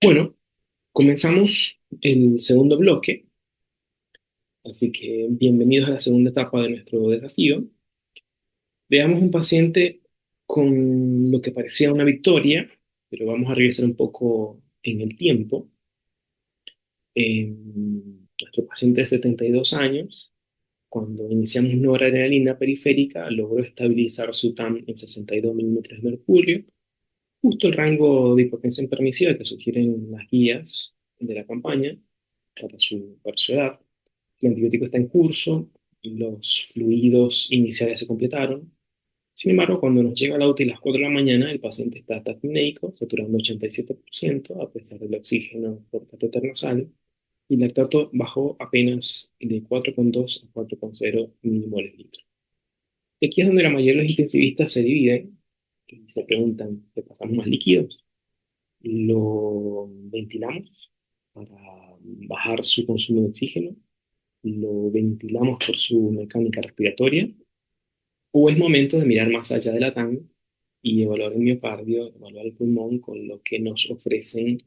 Bueno, comenzamos el segundo bloque, así que bienvenidos a la segunda etapa de nuestro desafío. Veamos un paciente con lo que parecía una victoria, pero vamos a regresar un poco en el tiempo. Nuestro paciente de 72 años, cuando iniciamos noradrenalina periférica, logró estabilizar su TAM en 62 milímetros de mercurio, justo el rango de hipotensión permisiva que sugieren las guías de la campaña para su edad. El antibiótico está en curso y los fluidos iniciales se completaron. Sin embargo, cuando nos llega al auto a las 4 de la mañana, el paciente está taquipnéico, saturando 87%, a pesar del oxígeno por catéter nasal, y el lactato bajó apenas de 4,2 a 4,0 milimoles litro. Y aquí es donde la mayoría de los intensivistas se dividen y se preguntan, ¿le pasamos más líquidos? ¿Lo ventilamos para bajar su consumo de oxígeno? ¿Lo ventilamos por su mecánica respiratoria? ¿O es momento de mirar más allá de la TAN y evaluar el miocardio, evaluar el pulmón con lo que nos ofrecen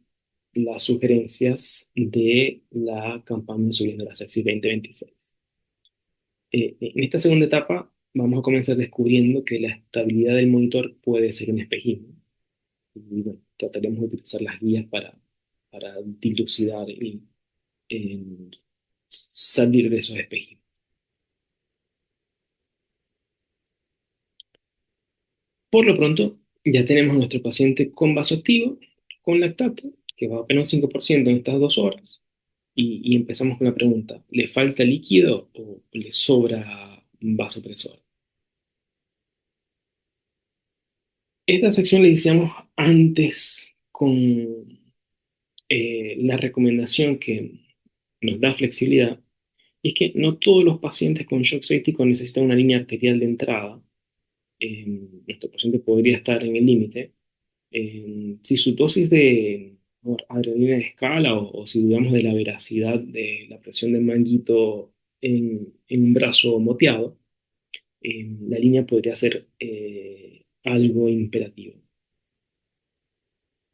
las sugerencias de la campaña Subiendo la Sepsis 2026? En esta segunda etapa vamos a comenzar descubriendo que la estabilidad del monitor puede ser un espejismo. Y bueno, trataremos de utilizar las guías para dilucidar y salir de esos espejismos. Por lo pronto, ya tenemos a nuestro paciente con vasoactivo, con lactato, que va apenas 5% en estas 2 horas. Y empezamos con la pregunta, ¿le falta líquido o le sobra vasopresor? Esta sección la iniciamos antes con la recomendación que nos da flexibilidad, y es que no todos los pacientes con shock séptico necesitan una línea arterial de entrada. Nuestro paciente podría estar en el límite. Si su dosis de adrenalina escala o si dudamos de la veracidad de la presión del manguito en un brazo moteado, la línea podría ser algo imperativo.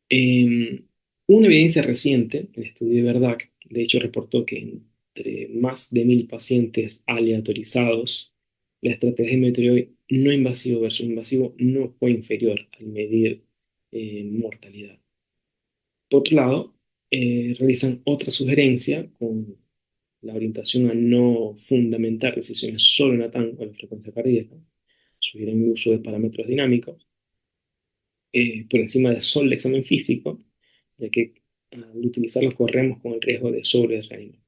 Eh, una evidencia reciente, el estudio de Verdac, de hecho reportó que entre más de 1.000 pacientes aleatorizados, la estrategia de monitoreo no invasivo versus invasivo no fue inferior al medir mortalidad. Por otro lado, realizan otra sugerencia con la orientación a no fundamentar decisiones solo en la TAN o en la frecuencia cardíaca. Sugieren el uso de parámetros dinámicos por encima de solo el examen físico, ya que al utilizarlos corremos con el riesgo de sobrereanimación.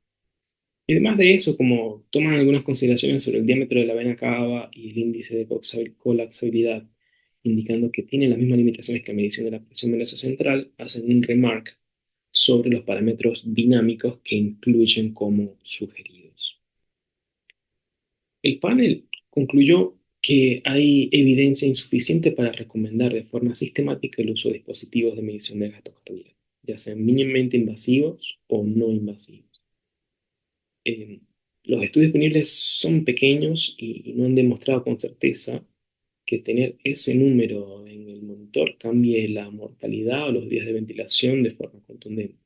Y además de eso, como toman algunas consideraciones sobre el diámetro de la vena cava y el índice de colapsabilidad, indicando que tienen las mismas limitaciones que la medición de la presión venosa central, hacen un remark sobre los parámetros dinámicos que incluyen como sugeridos. El panel concluyó que hay evidencia insuficiente para recomendar de forma sistemática el uso de dispositivos de medición de gasto cardíaco, ya sean mínimamente invasivos o no invasivos. Eh, los estudios disponibles son pequeños y no han demostrado con certeza que tener ese número en el monitor cambie la mortalidad o los días de ventilación de forma contundente.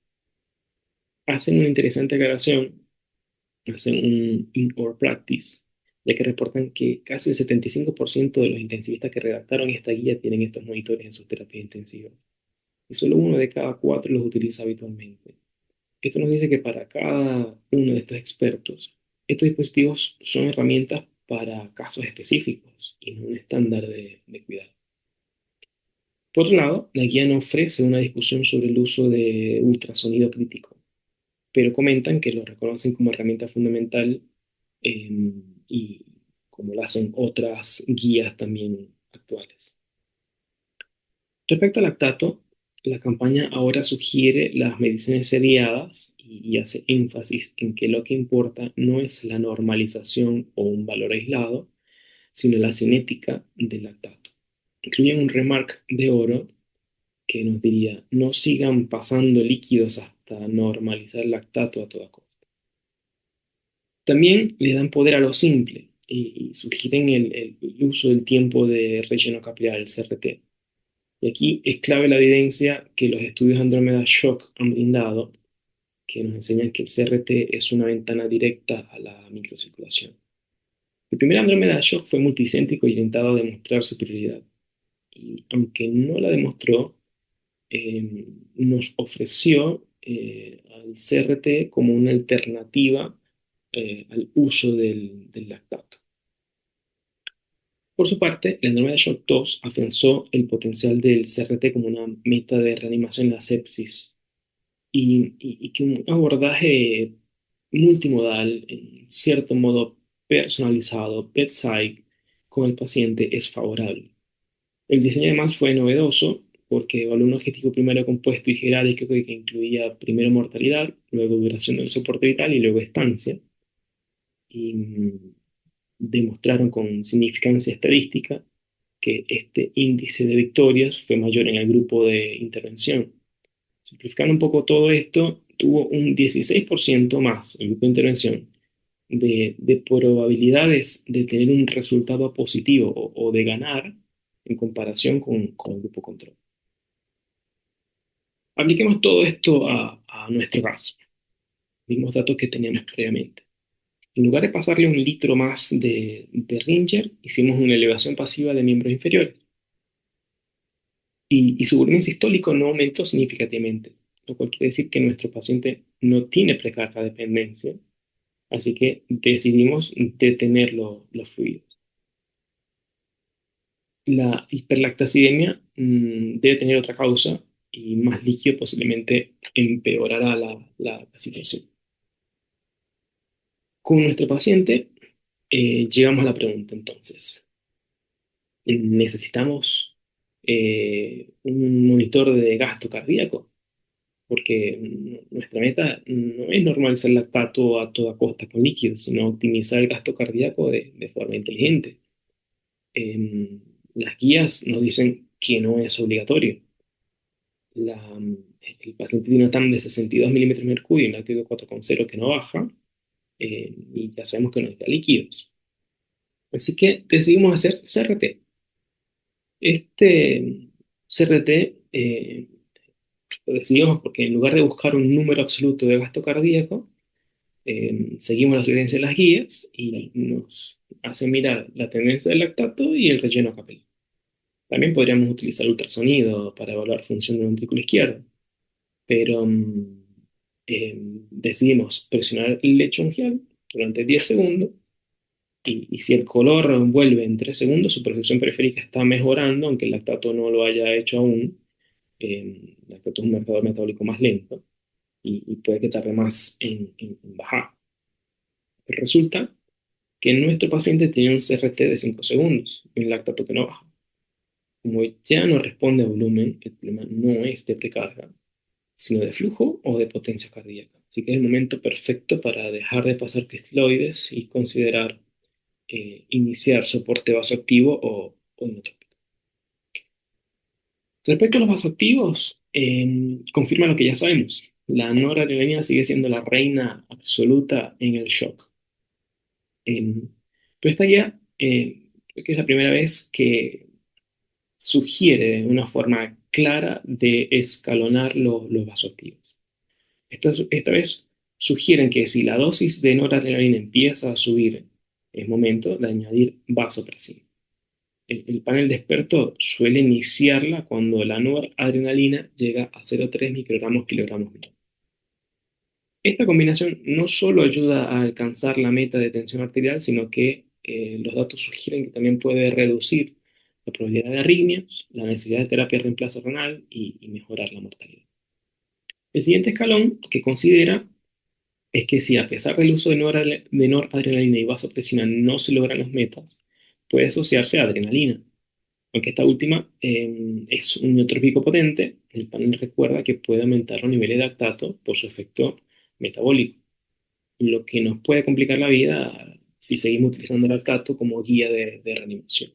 Hacen una interesante aclaración, hacen un in-or practice, ya que reportan que casi el 75% de los intensivistas que redactaron esta guía tienen estos monitores en sus terapias intensivas, y solo uno de cada 4 los utiliza habitualmente. Esto nos dice que para cada uno de estos expertos, estos dispositivos son herramientas para casos específicos y no un estándar de cuidado. Por otro lado, la guía no ofrece una discusión sobre el uso de ultrasonido crítico, pero comentan que lo reconocen como herramienta fundamental, y como lo hacen otras guías también actuales. Respecto al lactato, la campaña ahora sugiere las mediciones seriadas y hace énfasis en que lo que importa no es la normalización o un valor aislado, sino la cinética del lactato. Incluyen un remark de oro que nos diría, no sigan pasando líquidos hasta normalizar el lactato a toda costa. También le dan poder a lo simple y sugieren el uso del tiempo de relleno capilar, el CRT. Y aquí es clave la evidencia que los estudios Andromeda Shock han brindado, que nos enseñan que el CRT es una ventana directa a la microcirculación. El primer Andromeda Shock fue multicéntrico y orientado a demostrar superioridad. Y aunque no la demostró, nos ofreció al CRT como una alternativa al uso del lactato. Por su parte, el Andromeda Shock 2 afianzó el potencial del CRT como una meta de reanimación en la sepsis y que un abordaje multimodal, en cierto modo personalizado, bedside, con el paciente es favorable. El diseño además fue novedoso porque evaluó un objetivo primero compuesto y jerárquico que incluía primero mortalidad, luego duración del soporte vital y luego estancia. Y demostraron con significancia estadística que este índice de victorias fue mayor en el grupo de intervención. Simplificando un poco todo esto, tuvo un 16% más el grupo de intervención de probabilidades de tener un resultado positivo o de ganar en comparación con el grupo control. Apliquemos todo esto a nuestro caso, mismos datos que teníamos previamente. En lugar de pasarle un litro más de Ringer, hicimos una elevación pasiva de miembros inferiores. Y su volumen sistólico no aumentó significativamente, lo cual quiere decir que nuestro paciente no tiene precarga dependencia, así que decidimos detener los fluidos. La hiperlactacidemia debe tener otra causa y más líquido posiblemente empeorará la situación. Con nuestro paciente llegamos a la pregunta entonces. ¿Necesitamos un monitor de gasto cardíaco? Porque nuestra meta no es normalizar el lactato a toda costa con líquidos, sino optimizar el gasto cardíaco de forma inteligente. Las guías nos dicen que no es obligatorio. El paciente tiene una TAM de 62 milímetros de mercurio y un láctico 4,0 que no baja, y ya sabemos que no necesita líquidos. Así que decidimos hacer CRT. Este CRT lo decidimos porque en lugar de buscar un número absoluto de gasto cardíaco, seguimos las sugerencias de las guías y nos hace mirar la tendencia del lactato y el relleno capilar. También podríamos utilizar ultrasonido para evaluar función del ventrículo izquierdo, pero decidimos presionar el lecho unguial durante 10 segundos y si el color vuelve en 3 segundos, su percepción periférica está mejorando, aunque el lactato no lo haya hecho aún. El lactato es un marcador metabólico más lento y puede que tarde más en bajar. Pero resulta que nuestro paciente tiene un CRT de 5 segundos y un lactato que no baja. Como ya no responde a volumen, el problema no es de precarga, sino de flujo o de potencia cardíaca. Así que es el momento perfecto para dejar de pasar cristiloides y considerar iniciar soporte vasoactivo o inotrópico. Respecto a los vasoactivos, confirma lo que ya sabemos. La noradrenalina sigue siendo la reina absoluta en el shock. Pero esta guía creo que es la primera vez que sugiere una forma clara de escalonar los vasoactivos. Esta vez sugieren que si la dosis de noradrenalina empieza a subir, es momento de añadir vasopresina. El panel de expertos suele iniciarla cuando la noradrenalina llega a 0,3 microgramos kilogramos minuto. Esta combinación no solo ayuda a alcanzar la meta de tensión arterial, sino que los datos sugieren que también puede reducir la probabilidad de arritmias, la necesidad de terapia de reemplazo renal y mejorar la mortalidad. El siguiente escalón que considera es que si a pesar del uso de noradrenalina y vasopresina no se logran las metas, puede asociarse a adrenalina. Aunque esta última es un neurotrópico potente, el panel recuerda que puede aumentar los niveles de lactato por su efecto metabólico, lo que nos puede complicar la vida si seguimos utilizando el lactato como guía de reanimación.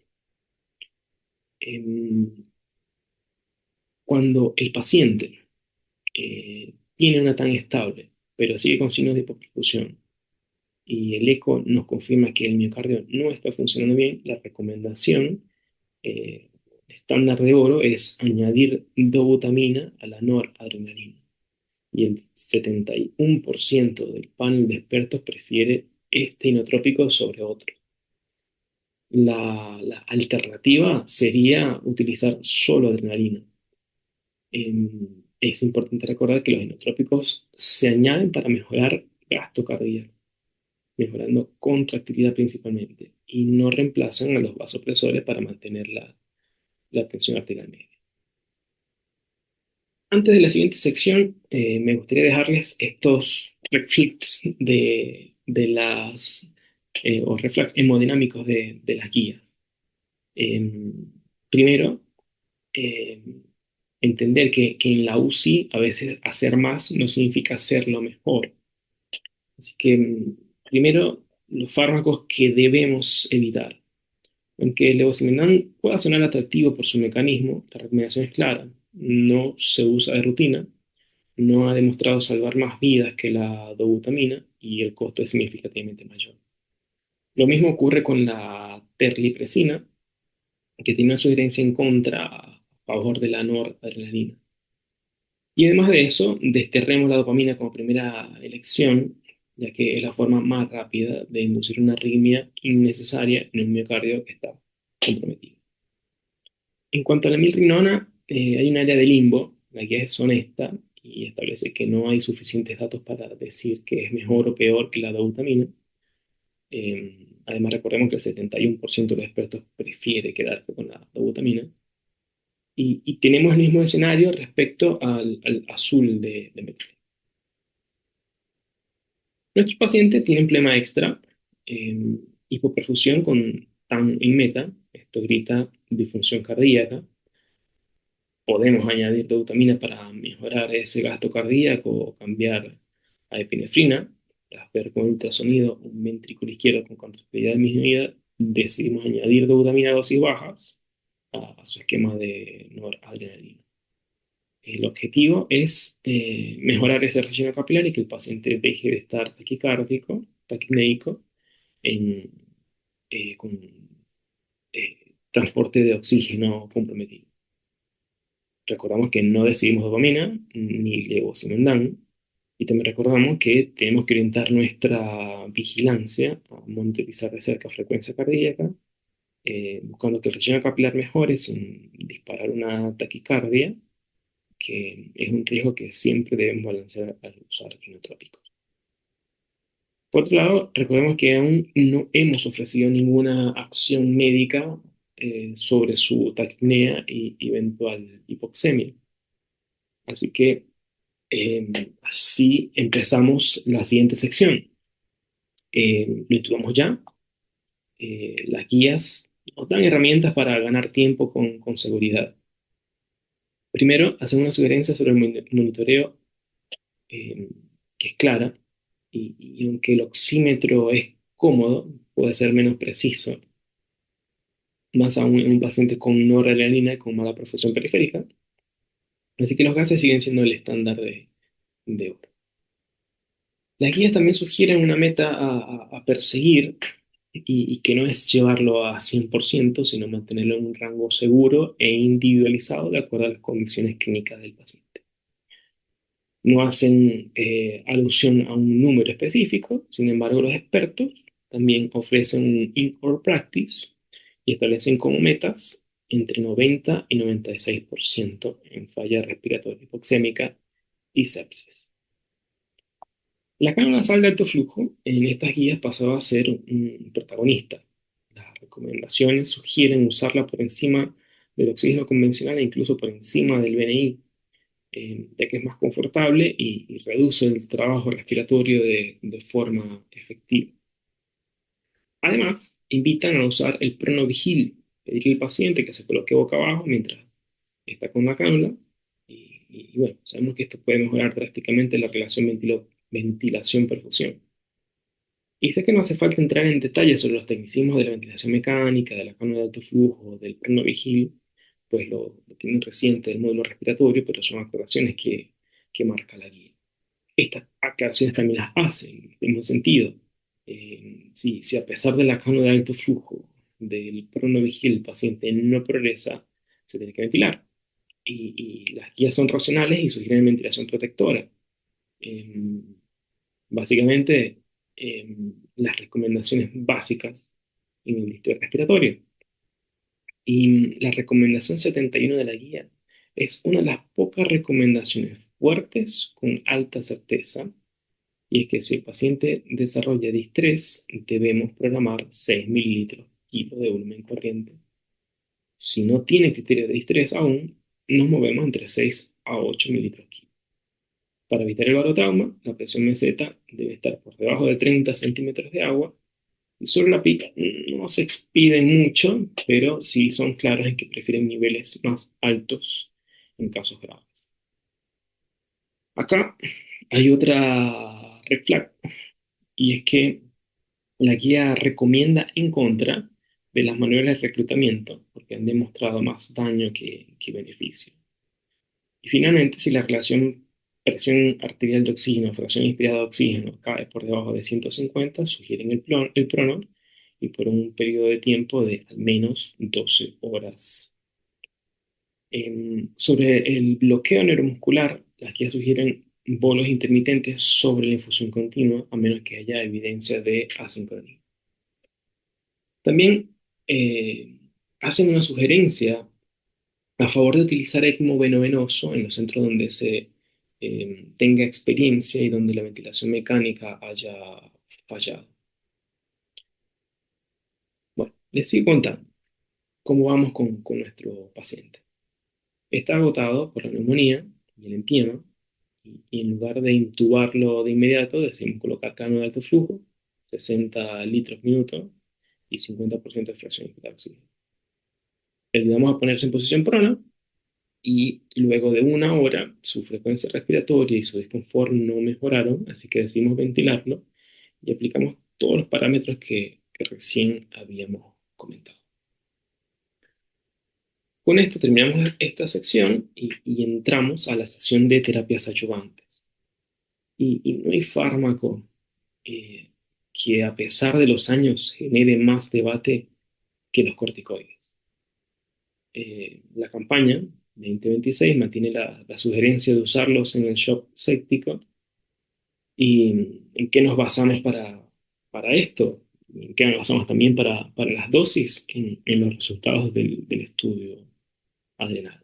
Em, Cuando el paciente tiene una tan estable, pero sigue con signos de hipoperfusión, y el eco nos confirma que el miocardio no está funcionando bien, la recomendación estándar de oro es añadir dobutamina a la noradrenalina. Y el 71% del panel de expertos prefiere este inotrópico sobre otro. La alternativa sería utilizar solo adrenalina. Es importante recordar que los inotrópicos se añaden para mejorar gasto cardíaco, mejorando contractilidad principalmente, y no reemplazan a los vasopresores para mantener la tensión arterial media. Antes de la siguiente sección, me gustaría dejarles estos reflex de las, o reflex hemodinámicos de las guías. Primero, eh, entender que en la UCI a veces hacer más no significa hacerlo mejor. Así que, primero, los fármacos que debemos evitar. Aunque el levosimendan pueda sonar atractivo por su mecanismo, la recomendación es clara. No se usa de rutina, no ha demostrado salvar más vidas que la dobutamina y el costo es significativamente mayor. Lo mismo ocurre con la terlipresina, que tiene una sugerencia en contra a favor de la noradrenalina. Y además de eso, desterremos la dopamina como primera elección, ya que es la forma más rápida de inducir una arritmia innecesaria en un miocardio que está comprometido. En cuanto a la milrinona, hay un área de limbo, la guía es honesta y establece que no hay suficientes datos para decir que es mejor o peor que la dobutamina. Además, recordemos que el 71% de los expertos prefiere quedarse con la dobutamina. Y tenemos el mismo escenario respecto al azul de Metribuzin. Nuestro paciente tiene un problema extra, hipoperfusión con TAN en meta, esto grita disfunción cardíaca. Podemos añadir dobutamina para mejorar ese gasto cardíaco o cambiar a epinefrina. Tras ver con ultrasonido un ventrículo izquierdo con contractilidad disminuida, decidimos añadir dobutamina a dosis bajas a su esquema de noradrenalina. El objetivo es mejorar ese relleno capilar y que el paciente deje de estar taquicárdico, taquipnéico, en, con transporte de oxígeno comprometido. Recordamos que no decidimos dopamina ni levosimendan, y también recordamos que tenemos que orientar nuestra vigilancia a monitorizar de cerca frecuencia cardíaca, buscando que el relleno capilar mejore sin disparar una taquicardia, que es un riesgo que siempre debemos balancear al usar inotrópicos. Por otro lado, recordemos que aún no hemos ofrecido ninguna acción médica sobre su taquipnea y eventual hipoxemia. Así que así empezamos la siguiente sección. Lo intitulamos ya. Las guías nos dan herramientas para ganar tiempo con seguridad. Primero, hacemos una sugerencia sobre el monitoreo eh, que es clara y aunque el oxímetro es cómodo, puede ser menos preciso, más aún en un paciente con noradrenalina y con mala perfusión periférica. Así que los gases siguen siendo el estándar de oro. Las guías también sugieren una meta a perseguir y que no es llevarlo a 100%, sino mantenerlo en un rango seguro e individualizado de acuerdo a las condiciones clínicas del paciente. No hacen alusión a un número específico, sin embargo, los expertos también ofrecen un in-core practice y establecen como metas entre 90 y 96% en falla respiratoria hipoxémica y sepsis. La cánula nasal de alto flujo en estas guías pasaba a ser un protagonista. Las recomendaciones sugieren usarla por encima del oxígeno convencional e incluso por encima del BNI, ya que es más confortable y reduce el trabajo respiratorio de forma efectiva. Además, invitan a usar el pronovigil, pedirle al paciente que se coloque boca abajo mientras está con la cánula. Y bueno, sabemos que esto puede mejorar drásticamente la relación ventilación-perfusión. Y sé que no hace falta entrar en detalles sobre los tecnicismos de la ventilación mecánica, de la cánula de alto flujo, del pronovigil, pues lo tienen reciente del módulo respiratorio, pero son aclaraciones que marca la guía. Estas aclaraciones también las hacen, en un sentido. Si a pesar de la cánula de alto flujo del pronovigil el paciente no progresa, se tiene que ventilar. Y las guías son racionales y sugieren ventilación protectora. Em, Básicamente, las recomendaciones básicas en el distrito respiratorio. Y la recomendación 71 de la guía es una de las pocas recomendaciones fuertes con alta certeza, y es que si el paciente desarrolla distrés, debemos programar 6 mililitros kilo de volumen corriente. Si no tiene criterio de distrés aún, nos movemos entre 6 a 8 mililitros kilo. Para evitar el barotrauma, la presión meseta debe estar por debajo de 30 centímetros de agua. Y sobre la PIC no se expiden mucho, pero sí son claros en que prefieren niveles más altos en casos graves. Acá hay otra red flag, y es que la guía recomienda en contra de las maniobras de reclutamiento, porque han demostrado más daño que beneficio. Y finalmente, si la relación presión arterial de oxígeno, fracción inspirada de oxígeno cae por debajo de 150, sugieren el prono, y por un periodo de tiempo de al menos 12 horas. Sobre el bloqueo neuromuscular, las guías sugieren bolos intermitentes sobre la infusión continua, a menos que haya evidencia de asincronía. También hacen una sugerencia a favor de utilizar ECMO venovenoso en los centros donde se tenga experiencia y donde la ventilación mecánica haya fallado. Bueno, les sigo contando cómo vamos con nuestro paciente. Está agotado por la neumonía y el empiema, y en lugar de intubarlo de inmediato, decidimos colocar cano de alto flujo, 60 litros minuto y 50% de fracción de oxígeno. Le ayudamos a ponerse en posición prona, y luego de una hora su frecuencia respiratoria y su desconfort no mejoraron, así que decidimos ventilarlo y aplicamos todos los parámetros que recién habíamos comentado. Con esto terminamos esta sección y entramos a la sección de terapias adyuvantes. Y no hay fármaco eh, que a pesar de los años genere más debate que los corticoides. La campaña 2026 mantiene la sugerencia de usarlos en el shock séptico. ¿Y en qué nos basamos para esto? ¿En qué nos basamos también para las dosis? En los resultados del estudio adrenal.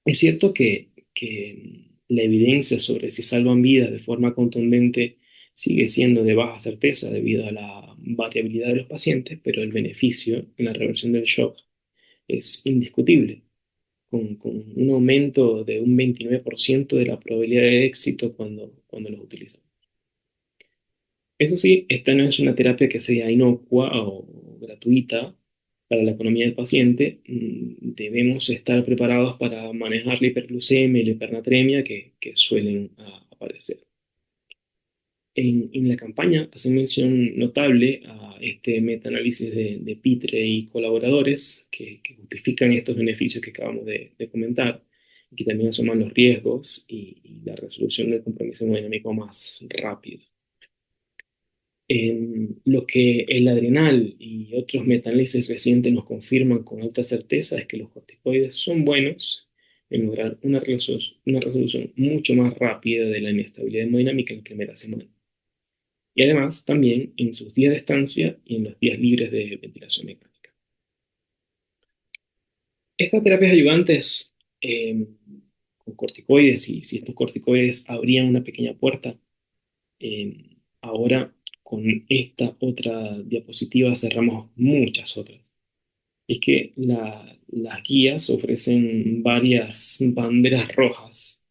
Es cierto que la evidencia sobre si salvan vidas de forma contundente sigue siendo de baja certeza debido a la variabilidad de los pacientes, pero el beneficio en la reversión del shock es indiscutible, con un aumento de un 29% de la probabilidad de éxito cuando los utilizamos. Eso sí, esta no es una terapia que sea inocua o gratuita para la economía del paciente. Debemos estar preparados para manejar la hiperglucemia y la hipernatremia que suelen aparecer. En la campaña hace mención notable a este metaanálisis de Pitre y colaboradores que justifican estos beneficios que acabamos de comentar, y que también asoman los riesgos y la resolución del compromiso hemodinámico más rápido. Lo que el adrenal y otros metaanálisis recientes nos confirman con alta certeza es que los corticoides son buenos en lograr una resolución mucho más rápida de la inestabilidad hemodinámica en la primera semana. Y además también en sus días de estancia y en los días libres de ventilación mecánica. Estas terapias ayudantes con corticoides, y si estos corticoides abrían una pequeña puerta, ahora, con esta otra diapositiva cerramos muchas otras. Es que las guías ofrecen varias banderas rojas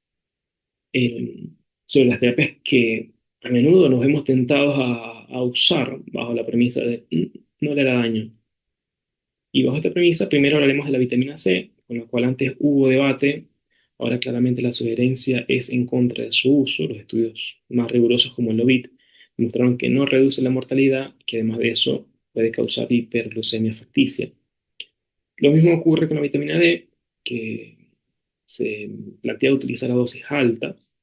eh, sobre las terapias que a menudo nos vemos tentados a usar bajo la premisa de no le hará daño. Y bajo esta premisa, primero hablaremos de la vitamina C, con la cual antes hubo debate. Ahora claramente la sugerencia es en contra de su uso. Los estudios más rigurosos como el LOVIT demostraron que no reduce la mortalidad, que además de eso puede causar hiperglucemia facticia. Lo mismo ocurre con la vitamina D, que se plantea utilizar a dosis altas.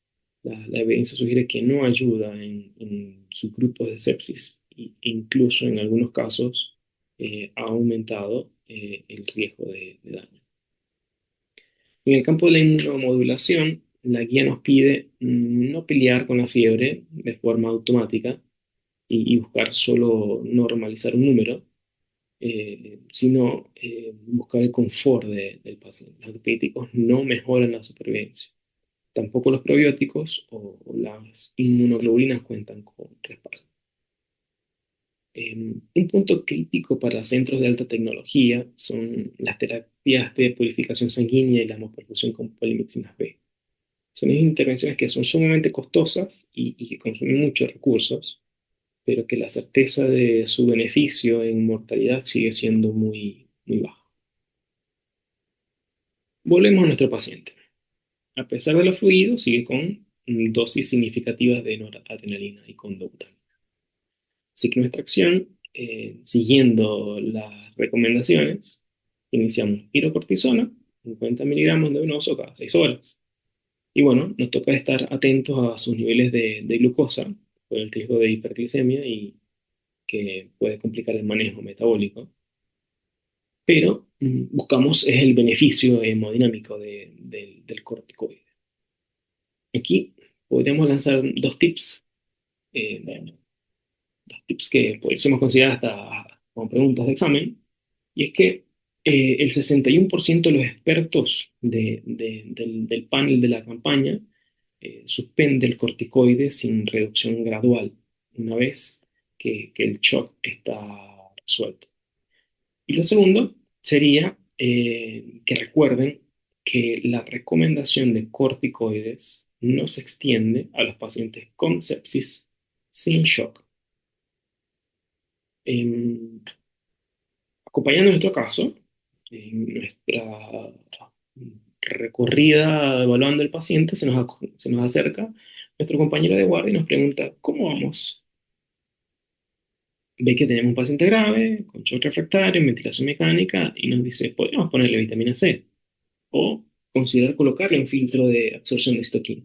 La evidencia sugiere que no ayuda en subgrupos de sepsis, e incluso en algunos casos ha aumentado el riesgo de daño. En el campo de la inmunomodulación, la guía nos pide no pelear con la fiebre de forma automática y buscar solo normalizar un número, sino buscar el confort del paciente. Los antibióticos no mejoran la supervivencia. Tampoco los probióticos o las inmunoglobulinas cuentan con respaldo. Un punto crítico para centros de alta tecnología son las terapias de purificación sanguínea y la hemoperfusión con polimedicinas B. Son intervenciones que son sumamente costosas y que consumen muchos recursos, pero que la certeza de su beneficio en mortalidad sigue siendo muy, muy baja. Volvemos a nuestro paciente. A pesar de los fluidos, sigue con dosis significativas de noradrenalina y conducta. Así que nuestra acción, siguiendo las recomendaciones, iniciamos hidrocortisona, 50 miligramos de venoso cada 6 horas. Y bueno, nos toca estar atentos a sus niveles de glucosa por el riesgo de hiperglicemia y que puede complicar el manejo metabólico. Pero buscamos es el beneficio hemodinámico del corticoide. Aquí podríamos lanzar bueno, dos tips que pudiésemos considerar hasta como preguntas de examen, y es que el 61% de los expertos del panel de la campaña suspende el corticoide sin reducción gradual, una vez que el shock está resuelto. Y lo segundo sería que recuerden que la recomendación de corticoides no se extiende a los pacientes con sepsis sin shock. Em, Acompañando nuestro caso, en nuestra recorrida evaluando el paciente, se nos acerca nuestro compañero de guardia y nos pregunta, ¿cómo vamos? Ve que tenemos un paciente grave, con shock refractario, ventilación mecánica, y nos dice, podríamos ponerle vitamina C o considerar colocarle un filtro de absorción de estoquina.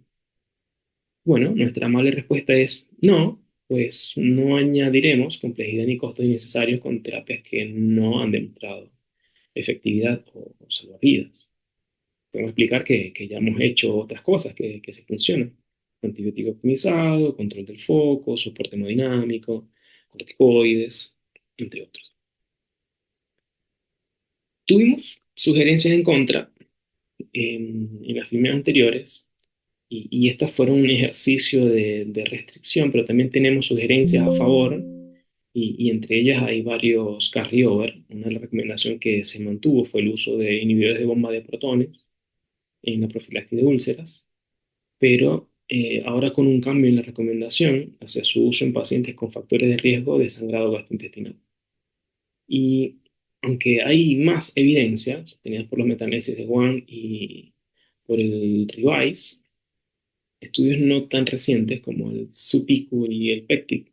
Bueno, nuestra amable respuesta es no, pues no añadiremos complejidad ni costos innecesarios con terapias que no han demostrado efectividad o salvar vidas. Podemos explicar que ya hemos hecho otras cosas que se funcionan. Antibiótico optimizado, control del foco, soporte hemodinámico, corticoides, entre otros. Tuvimos sugerencias en contra en las filmes anteriores y estas fueron un ejercicio de restricción, pero también tenemos sugerencias a favor y entre ellas hay varios carryover. Una de las recomendaciones que se mantuvo fue el uso de inhibidores de bomba de protones en la profilaxis de úlceras, pero ahora con un cambio en la recomendación hacia su uso en pacientes con factores de riesgo de sangrado gastrointestinal. Y aunque hay más evidencia, sostenidas por los metaanálisis de Wang y por el REVISE, estudios no tan recientes como el SUPICU y el PECTIC,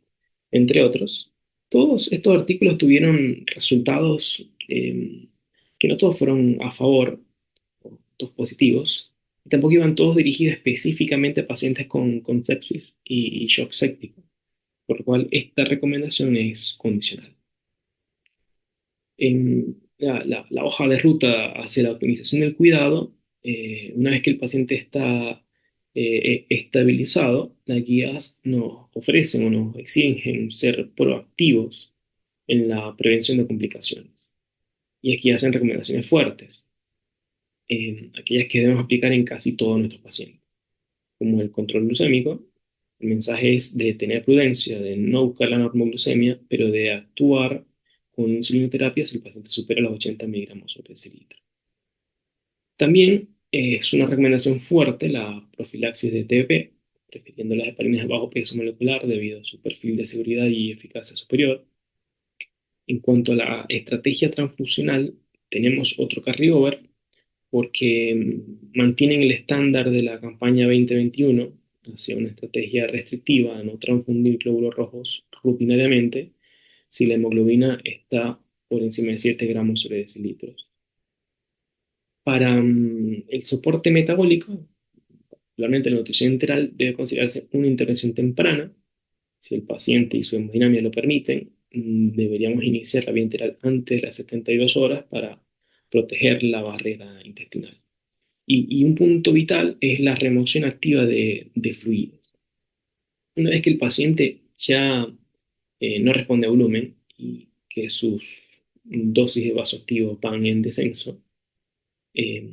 entre otros, todos estos artículos tuvieron resultados que no todos fueron a favor, o todos positivos, y tampoco iban todos dirigidos específicamente a pacientes con sepsis y shock séptico, por lo cual esta recomendación es condicional. En la hoja de ruta hacia la optimización del cuidado, una vez que el paciente está estabilizado, las guías nos ofrecen o nos exigen ser proactivos en la prevención de complicaciones. Y aquí hacen recomendaciones fuertes, aquellas que debemos aplicar en casi todos nuestros pacientes, como el control glucémico. El mensaje es de tener prudencia, de no buscar la normoglucemia, pero de actuar con insulinoterapia si el paciente supera los 80 miligramos sobre decilitro. También es una recomendación fuerte la profilaxis de TBP, prefiriendo las heparinas de bajo peso molecular debido a su perfil de seguridad y eficacia superior. En cuanto a la estrategia transfusional, tenemos otro carryover porque mantienen el estándar de la campaña 2021 hacia una estrategia restrictiva a no transfundir glóbulos rojos rutinariamente si la hemoglobina está por encima de 7 gramos sobre decilitros. Para el soporte metabólico, particularmente la nutrición enteral, debe considerarse una intervención temprana. Si el paciente y su hemodinamia lo permiten, deberíamos iniciar la vía enteral antes de las 72 horas para proteger la barrera intestinal. Y un punto vital es la remoción activa de fluidos. Una vez que el paciente ya no responde a volumen y que sus dosis de vasoactivo van en descenso, eh,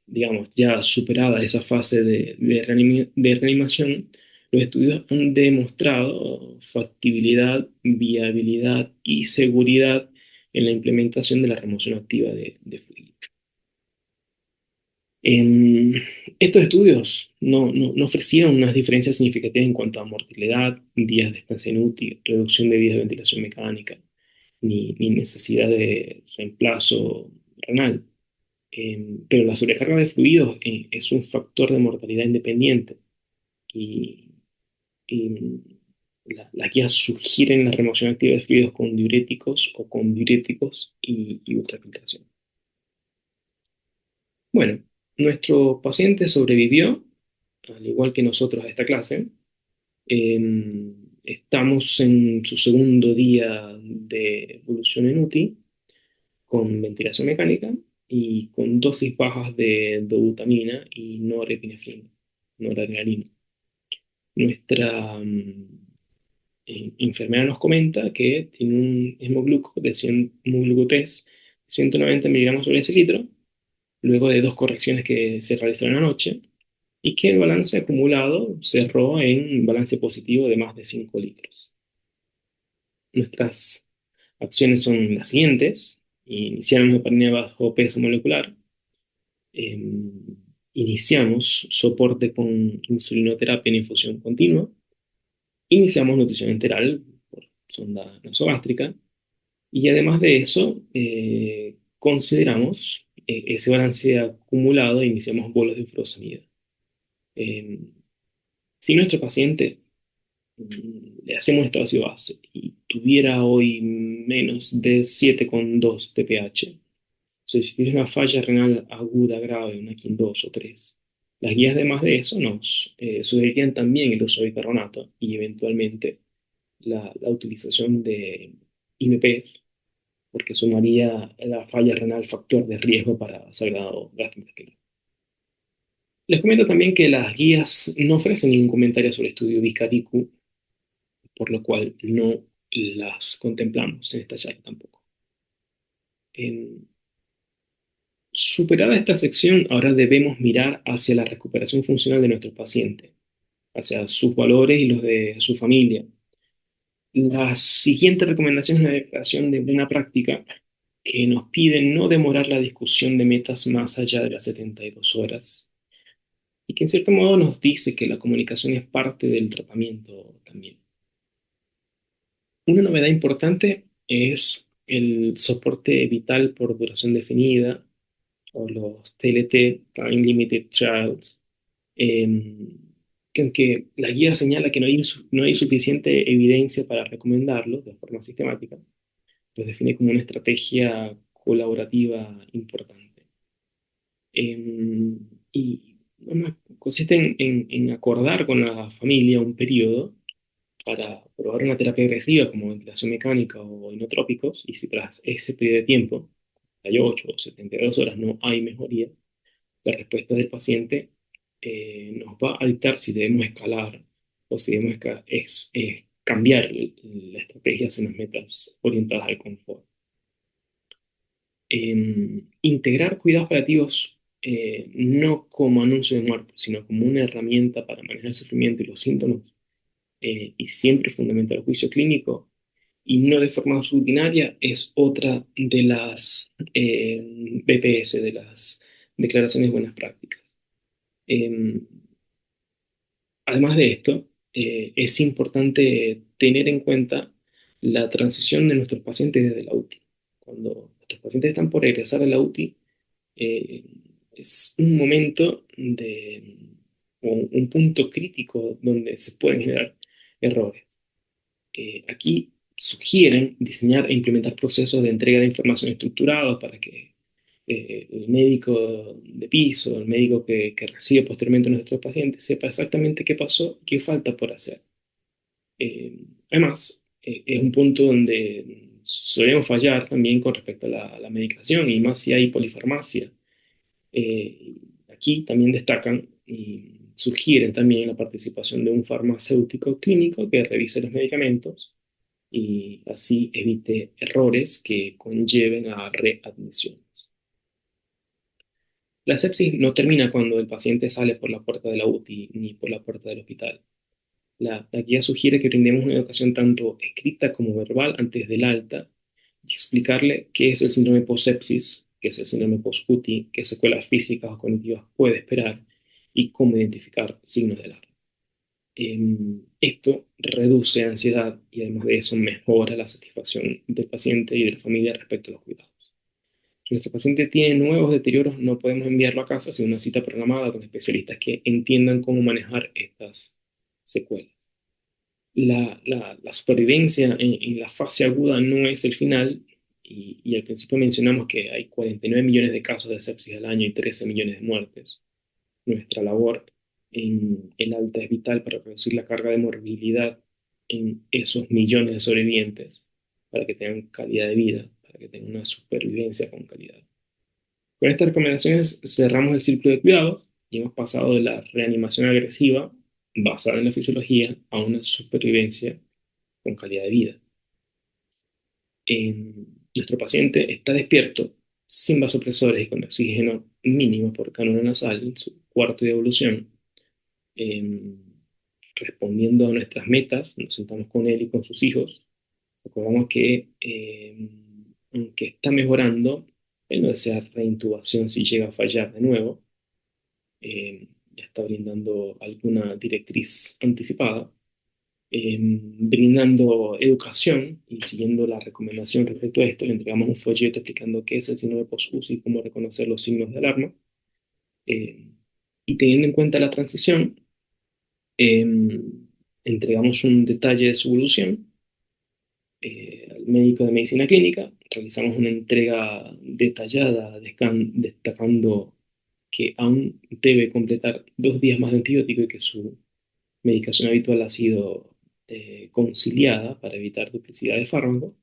digamos, ya superada esa fase de reanimación, los estudios han demostrado factibilidad, viabilidad y seguridad en la implementación de la remoción activa de fluidos. En estos estudios no ofrecieron unas diferencias significativas en cuanto a mortalidad, días de estancia inútil, reducción de días de ventilación mecánica, ni necesidad de reemplazo renal. Pero la sobrecarga de fluidos es un factor de mortalidad independiente y, y las guías sugieren la remoción activa de fluidos con diuréticos o con diuréticos y ultrafiltración. Bueno, nuestro paciente sobrevivió, al igual que nosotros a esta clase. Estamos en su segundo día de evolución en UTI, con ventilación mecánica y con dosis bajas de dobutamina y norepinefrina, noradrenalina. Nuestra enfermera nos comenta que tiene un hemoglucotés de 190 miligramos sobre decilitro, luego de dos correcciones que se realizaron anoche, y que el balance acumulado cerró en balance positivo de más de 5 litros. Nuestras acciones son las siguientes: iniciar una heparinea bajo peso molecular, eh, iniciamos soporte con insulinoterapia en infusión continua, iniciamos nutrición enteral por sonda nasogástrica, y además de eso, consideramos ese balance acumulado e iniciamos bolos de furosemida. Eh, si nuestro paciente le hacemos un estadio base y tuviera hoy menos de 7,2 de pH, si tuviera una falla renal aguda grave, una KIN 2 o 3, las guías además de eso nos sugerirían también el uso de bicarbonato y eventualmente la utilización de IMPs, porque sumaría la falla renal factor de riesgo para sangrado gastrointestinal. Les comento también que las guías no ofrecen ningún comentario sobre el estudio Vicaricu, por lo cual no las contemplamos en esta charla tampoco. En, superada esta sección, ahora debemos mirar hacia la recuperación funcional de nuestro paciente, hacia sus valores y los de su familia. La siguiente recomendación es una declaración de buena práctica que nos pide no demorar la discusión de metas más allá de las 72 horas y que en cierto modo nos dice que la comunicación es parte del tratamiento también. Una novedad importante es el soporte vital por duración definida o los TLT, Time Limited Trials, que aunque la guía señala que no hay suficiente evidencia para recomendarlos de forma sistemática, los define como una estrategia colaborativa importante. Y bueno, consiste en acordar con la familia un periodo para probar una terapia agresiva como ventilación mecánica o inotrópicos, y si tras ese periodo de tiempo, 48 o 72 horas, no hay mejoría, la respuesta del paciente nos va a dictar si debemos escalar o si debemos cambiar la estrategia hacia unas metas orientadas al confort. Integrar cuidados paliativos no como anuncio de muerte, sino como una herramienta para manejar el sufrimiento y los síntomas, y siempre fundamental el juicio clínico y no de forma rutinaria, es otra de las BPS, de las declaraciones de buenas prácticas. Eh, Además de esto, es importante tener en cuenta la transición de nuestros pacientes desde la UTI. Cuando nuestros pacientes están por egresar a la UTI, eh, es un momento o un punto crítico donde se pueden generar errores. Aquí sugieren diseñar e implementar procesos de entrega de información estructurados para que el médico de piso, el médico que recibe posteriormente a nuestros pacientes, sepa exactamente qué pasó, qué falta por hacer. Además, es un punto donde solemos fallar también con respecto a la medicación, y más si hay polifarmacia. Aquí también destacan y sugieren también la participación de un farmacéutico clínico que revise los medicamentos y así evite errores que conlleven a readmisiones. La sepsis no termina cuando el paciente sale por la puerta de la UTI ni por la puerta del hospital. La guía sugiere que brindemos una educación tanto escrita como verbal antes del alta y explicarle qué es el síndrome post-sepsis, qué es el síndrome post-UTI, qué secuelas físicas o cognitivas puede esperar y cómo identificar signos de alarma. Esto reduce ansiedad y además de eso mejora la satisfacción del paciente y de la familia respecto a los cuidados. Si nuestro paciente tiene nuevos deterioros, no podemos enviarlo a casa sin una cita programada con especialistas que entiendan cómo manejar estas secuelas. La supervivencia en la fase aguda no es el final, y al principio mencionamos que hay 49 millones de casos de sepsis al año y 13 millones de muertes. Nuestra labor en el alta es vital para reducir la carga de morbilidad en esos millones de sobrevivientes, para que tengan calidad de vida, para que tengan una supervivencia con calidad. Con estas recomendaciones cerramos el círculo de cuidados y hemos pasado de la reanimación agresiva, basada en la fisiología, a una supervivencia con calidad de vida. Nuestro paciente está despierto, sin vasopresores y con oxígeno mínimo por canulo nasal en su cuarto de evolución, em, respondiendo a nuestras metas. Nos sentamos con él y con sus hijos. Recordamos que, aunque está mejorando, él no desea reintubación si llega a fallar de nuevo. Ya está brindando alguna directriz anticipada, brindando educación y siguiendo la recomendación respecto a esto. Le entregamos un folleto explicando qué es el síndrome post-UCI y cómo reconocer los signos de alarma. Eh, y teniendo en cuenta la transición, eh, entregamos un detalle de su evolución al médico de medicina clínica, realizamos una entrega detallada, destacando que aún debe completar 2 días más de antibiótico y que su medicación habitual ha sido conciliada para evitar duplicidad de fármacos.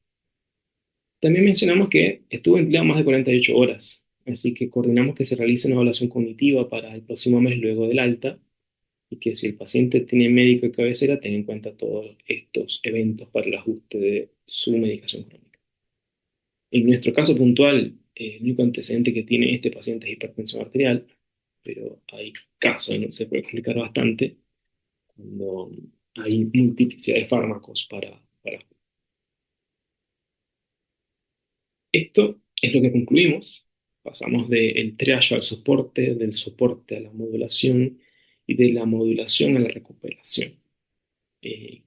También mencionamos que estuvo empleado más de 48 horas, así que coordinamos que se realice una evaluación cognitiva para el próximo mes luego del alta y que si el paciente tiene médico de cabecera, tenga en cuenta todos estos eventos para el ajuste de su medicación crónica. En nuestro caso puntual, el único antecedente que tiene este paciente es hipertensión arterial, pero hay casos en donde se puede complicar bastante cuando hay multiplicidad de fármacos para... Esto es lo que concluimos. Pasamos del triage al soporte, del soporte a la modulación y de la modulación a la recuperación.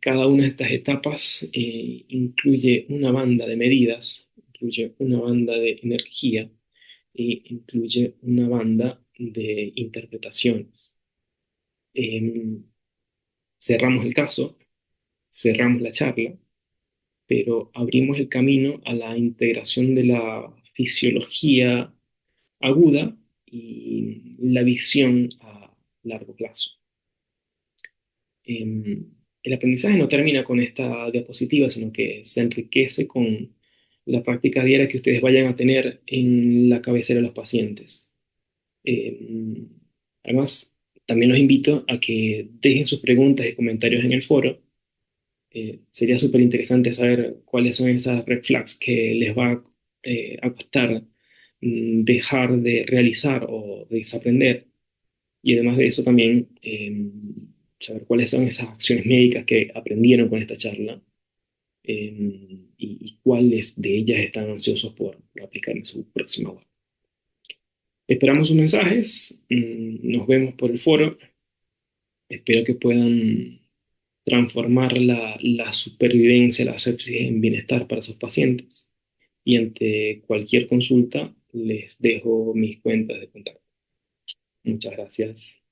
Cada una de estas etapas incluye una banda de medidas, incluye una banda de energía e incluye una banda de interpretaciones. Em, Cerramos el caso, cerramos la charla, pero abrimos el camino a la integración de la fisiología aguda y la visión a largo plazo. El aprendizaje no termina con esta diapositiva, sino que se enriquece con la práctica diaria que ustedes vayan a tener en la cabecera de los pacientes. Em, Además, también los invito a que dejen sus preguntas y comentarios en el foro. Sería súper interesante saber cuáles son esas red flags que les va a costar dejar de realizar o de desaprender. Y además de eso también saber cuáles son esas acciones médicas que aprendieron con esta charla, y cuáles de ellas están ansiosos por aplicar en su próxima web. Esperamos sus mensajes, nos vemos por el foro. Espero que puedan transformar la supervivencia, la sepsis en bienestar para sus pacientes. Y ante cualquier consulta, les dejo mis cuentas de contacto. Muchas gracias.